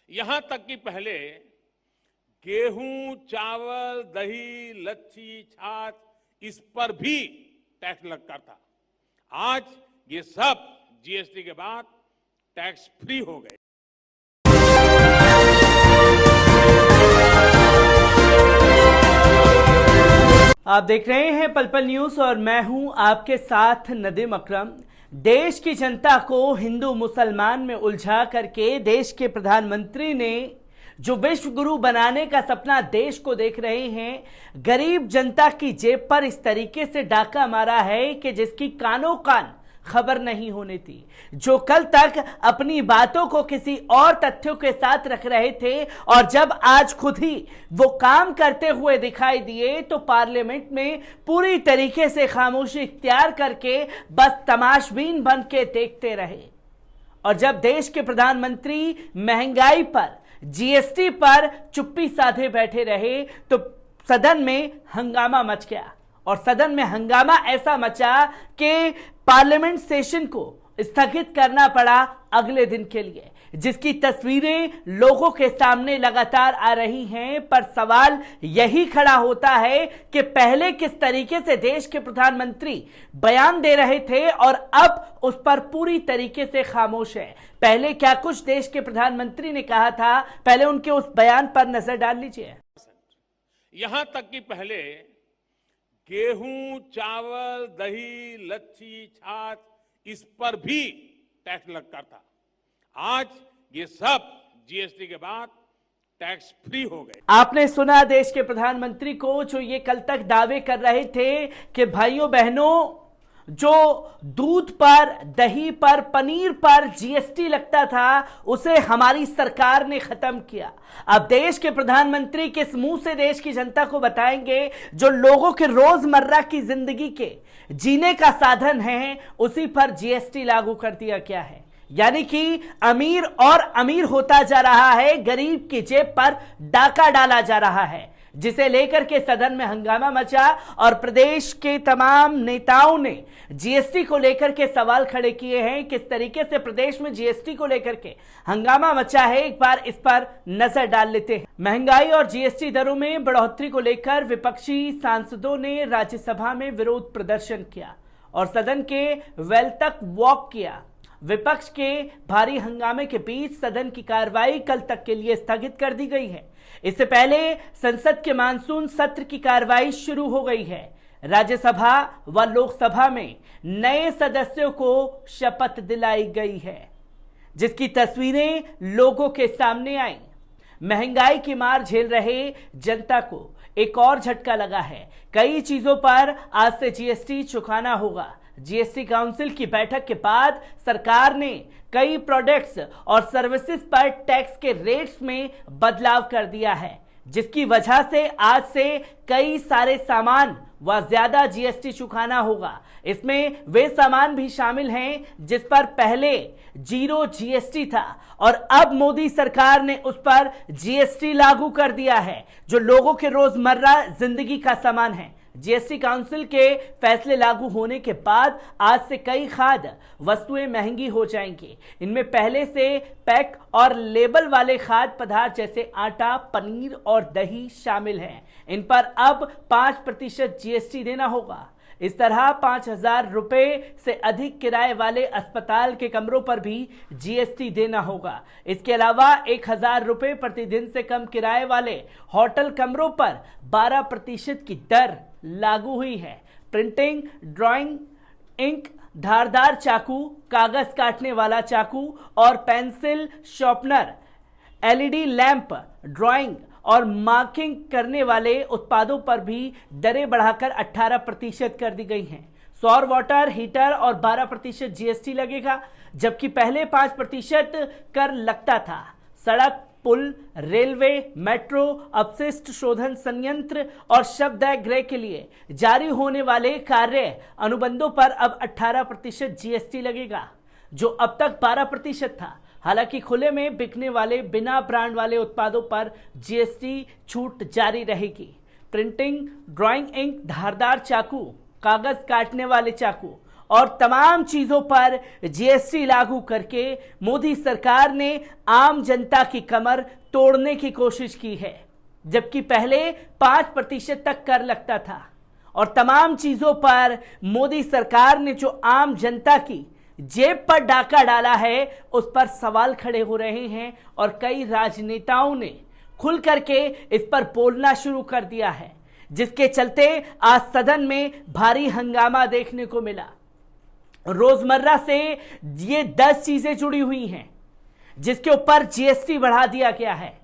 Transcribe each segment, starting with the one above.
यहां तक कि पहले गेहूं, चावल, दही, लच्छी, छाछ इस पर भी टैक्स लगता था। आज ये सब जीएसटी के बाद टैक्स फ्री हो गए। आप देख रहे हैं पल पल न्यूज और मैं हूं आपके साथ नदीम अकरम। देश की जनता को हिंदू मुसलमान में उलझा करके देश के प्रधानमंत्री ने जो विश्व गुरु बनाने का सपना देश को देख रहे हैं, गरीब जनता की जेब पर इस तरीके से डाका मारा है कि जिसकी कानों कान खबर नहीं होनी थी। जो कल तक अपनी बातों को किसी और तथ्यों के साथ रख रहे थे और जब आज खुद ही वो काम करते हुए दिखाई दिए तो पार्लियामेंट में पूरी तरीके से खामोशी इख्तियार करके बस तमाशबीन बन के देखते रहे। और जब देश के प्रधानमंत्री महंगाई पर, जीएसटी पर चुप्पी साधे बैठे रहे तो सदन में हंगामा मच गया। और सदन में हंगामा ऐसा मचा कि पार्लियामेंट सेशन को स्थगित करना पड़ा अगले दिन के लिए, जिसकी तस्वीरें लोगों के सामने लगातार आ रही हैं। पर सवाल यही खड़ा होता है कि पहले किस तरीके से देश के प्रधानमंत्री बयान दे रहे थे और अब उस पर पूरी तरीके से खामोश है। पहले क्या कुछ देश के प्रधानमंत्री ने कहा था, पहले उनके उस बयान पर नजर डाल लीजिए। यहां तक कि पहले गेहूं, चावल, दही, लच्छी, छाछ इस पर भी टैक्स लगता था। आज ये सब जीएसटी के बाद टैक्स फ्री हो गए। आपने सुना देश के प्रधानमंत्री को, जो ये कल तक दावे कर रहे थे कि भाइयों बहनों, जो दूध पर, दही पर, पनीर पर जीएसटी लगता था उसे हमारी सरकार ने खत्म किया। अब देश के प्रधानमंत्री किस मुंह से देश की जनता को बताएंगे जो लोगों के रोजमर्रा की जिंदगी के जीने का साधन है, उसी पर जीएसटी लागू कर दिया गया है। यानी कि अमीर और अमीर होता जा रहा है, गरीब की जेब पर डाका डाला जा रहा है, जिसे लेकर के सदन में हंगामा मचा और प्रदेश के तमाम नेताओं ने जीएसटी को लेकर के सवाल खड़े किए हैं। किस तरीके से प्रदेश में जीएसटी को लेकर के हंगामा मचा है, एक बार इस पर नजर डाल लेते हैं। महंगाई और जीएसटी दरों में बढ़ोतरी को लेकर विपक्षी सांसदों ने राज्यसभा में विरोध प्रदर्शन किया और सदन के वेल तक वॉक किया। विपक्ष के भारी हंगामे के बीच सदन की कार्रवाई कल तक के लिए स्थगित कर दी गई है। इससे पहले संसद के मानसून सत्र की कार्रवाई शुरू हो गई है। राज्यसभा व लोकसभा में नए सदस्यों को शपथ दिलाई गई है, जिसकी तस्वीरें लोगों के सामने आई। महंगाई की मार झेल रहे जनता को एक और झटका लगा है। कई चीजों पर आज से जीएसटी चुकाना होगा। जीएसटी काउंसिल की बैठक के बाद सरकार ने कई प्रोडक्ट्स और सर्विसेज पर टैक्स के रेट्स में बदलाव कर दिया है, जिसकी वजह से आज से कई सारे सामान व ज्यादा जीएसटी चुकाना होगा। इसमें वे सामान भी शामिल हैं जिस पर पहले जीरो जीएसटी था और अब मोदी सरकार ने उस पर जीएसटी लागू कर दिया है, जो लोगों के रोजमर्रा जिंदगी का सामान है। जीएसटी काउंसिल के फैसले लागू होने के बाद आज से कई खाद्य वस्तुएं महंगी हो जाएंगी। इनमें पहले से पैक और लेबल वाले खाद्य पदार्थ जैसे आटा, पनीर और दही शामिल हैं। इन पर अब 5% जीएसटी देना होगा। इस तरह 5,000 रुपए से अधिक किराए वाले अस्पताल के कमरों पर भी जीएसटी देना होगा। इसके अलावा 1,000 रुपए प्रतिदिन से कम किराए वाले होटल कमरों पर 12% की दर लागू हुई है। प्रिंटिंग, ड्राइंग इंक, धारदार चाकू, कागज काटने वाला चाकू और pencil sharpener, LED lamp, drawing और मार्किंग करने वाले उत्पादों पर भी दरें बढ़ाकर 18% कर दी गई हैं। सौर वाटर हीटर और 12% जीएसटी लगेगा, जबकि पहले 5% कर लगता था। सड़क, पुल, रेलवे, मेट्रो, अपशिष्ट शोधन संयंत्र और शवदाह गृह के लिए जारी होने वाले कार्य अनुबंधों पर अब 18% जीएसटी लगेगा, जो अब तक 12% था। हालांकि खुले में बिकने वाले बिना ब्रांड वाले उत्पादों पर जीएसटी छूट जारी रहेगी। प्रिंटिंग, ड्राइंग इंक, धारदार चाकू, कागज काटने वाले चाकू और तमाम चीजों पर जीएसटी लागू करके मोदी सरकार ने आम जनता की कमर तोड़ने की कोशिश की है। जबकि पहले 5% तक कर लगता था और तमाम चीजों पर मोदी सरकार ने जो आम जनता की जेब पर डाका डाला है उस पर सवाल खड़े हो रहे हैं और कई राजनेताओं ने खुल करके इस पर बोलना शुरू कर दिया है, जिसके चलते आज सदन में भारी हंगामा देखने को मिला। रोजमर्रा से ये 10 चीजें जुड़ी हुई हैं जिसके ऊपर जीएसटी बढ़ा दिया गया है।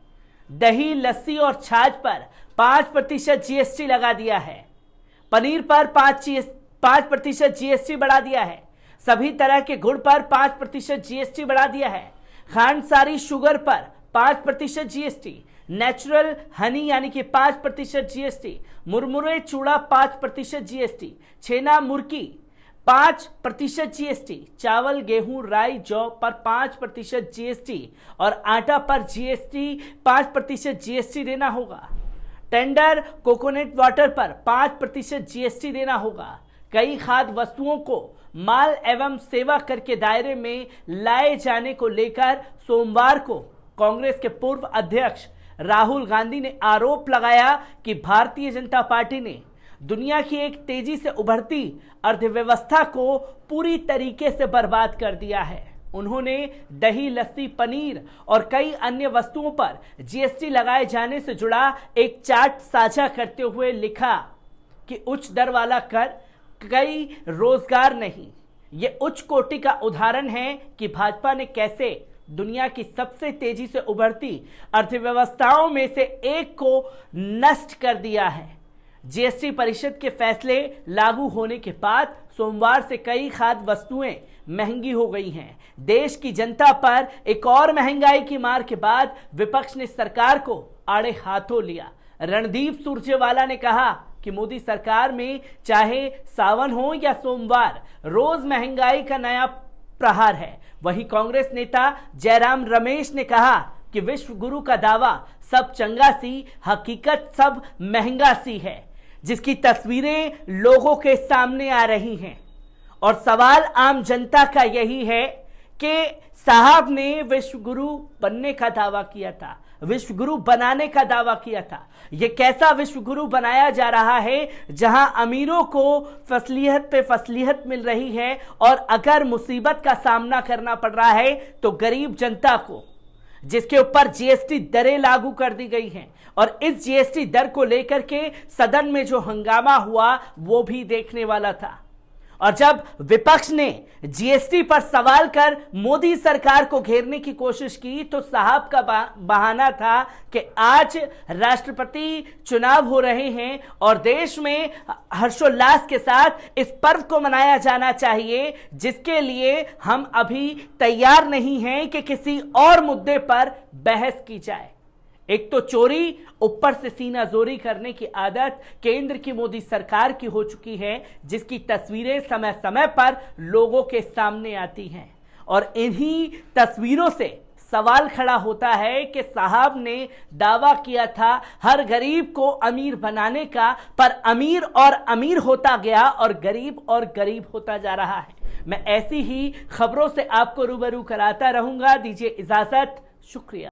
दही, लस्सी और छाछ पर 5% जीएसटी लगा दिया है। पनीर पर 5% जीएसटी बढ़ा दिया है। सभी तरह के गुड़ पर 5% जीएसटी बढ़ा दिया है। खांडसारी शुगर पर 5% जीएसटी, नेचुरल हनी यानी कि 5% जीएसटी, मुरमुरे चूड़ा 5% जीएसटी, छेना मुर्की 5% जीएसटी, चावल गेहूं राई जौ पर 5% जीएसटी और आटा पर जीएसटी 5% जीएसटी देना होगा। टेंडर कोकोनट वाटर पर 5% जीएसटी देना होगा। कई खाद्य वस्तुओं को माल एवं सेवा कर के दायरे में लाए जाने को लेकर सोमवार को कांग्रेस के पूर्व अध्यक्ष राहुल गांधी ने आरोप लगाया कि भारतीय जनता पार्टी ने दुनिया की एक तेजी से उभरती अर्थव्यवस्था को पूरी तरीके से बर्बाद कर दिया है। उन्होंने दही, लस्सी, पनीर और कई अन्य वस्तुओं पर जीएसटी लगाए जाने से जुड़ा एक चार्ट साझा करते हुए लिखा कि उच्च दर वाला कर कई रोजगार नहीं। ये उच्च कोटि का उदाहरण है कि भाजपा ने कैसे दुनिया की सबसे तेजी से उभरती अर्थव्यवस्थाओं में से एक को नष्ट कर दिया है। जीएसटी परिषद के फैसले लागू होने के बाद सोमवार से कई खाद्य वस्तुएं महंगी हो गई हैं। देश की जनता पर एक और महंगाई की मार के बाद विपक्ष ने सरकार को आड़े हाथों लिया। रणदीप सुरजेवाला ने कहा कि मोदी सरकार में चाहे सावन हो या सोमवार, रोज महंगाई का नया प्रहार है। वहीं कांग्रेस नेता जयराम रमेश ने कहा कि विश्व गुरु का दावा सब चंगा सी, हकीकत सब महंगा सी है, जिसकी तस्वीरें लोगों के सामने आ रही हैं। और सवाल आम जनता का यही है कि साहब ने विश्व गुरु बनने का दावा किया था, विश्व गुरु बनाने का दावा किया था। यह कैसा विश्व गुरु बनाया जा रहा है जहां अमीरों को फसलियत पे फसलियत मिल रही है और अगर मुसीबत का सामना करना पड़ रहा है तो गरीब जनता को, जिसके ऊपर जीएसटी दरें लागू कर दी गई हैं। और इस जीएसटी दर को लेकर के सदन में जो हंगामा हुआ वो भी देखने वाला था। और जब विपक्ष ने जीएसटी पर सवाल कर मोदी सरकार को घेरने की कोशिश की तो साहब का बहाना था कि आज राष्ट्रपति चुनाव हो रहे हैं और देश में हर्षोल्लास के साथ इस पर्व को मनाया जाना चाहिए, जिसके लिए हम अभी तैयार नहीं हैं कि किसी और मुद्दे पर बहस की जाए। एक तो चोरी, ऊपर से सीना जोरी करने की आदत केंद्र की मोदी सरकार की हो चुकी है, जिसकी तस्वीरें समय समय पर लोगों के सामने आती हैं। और इन्हीं तस्वीरों से सवाल खड़ा होता है कि साहब ने दावा किया था हर गरीब को अमीर बनाने का, पर अमीर और अमीर होता गया और गरीब होता जा रहा है। मैं ऐसी ही खबरों से आपको रूबरू कराता रहूंगा। दीजिए इजाजत, शुक्रिया।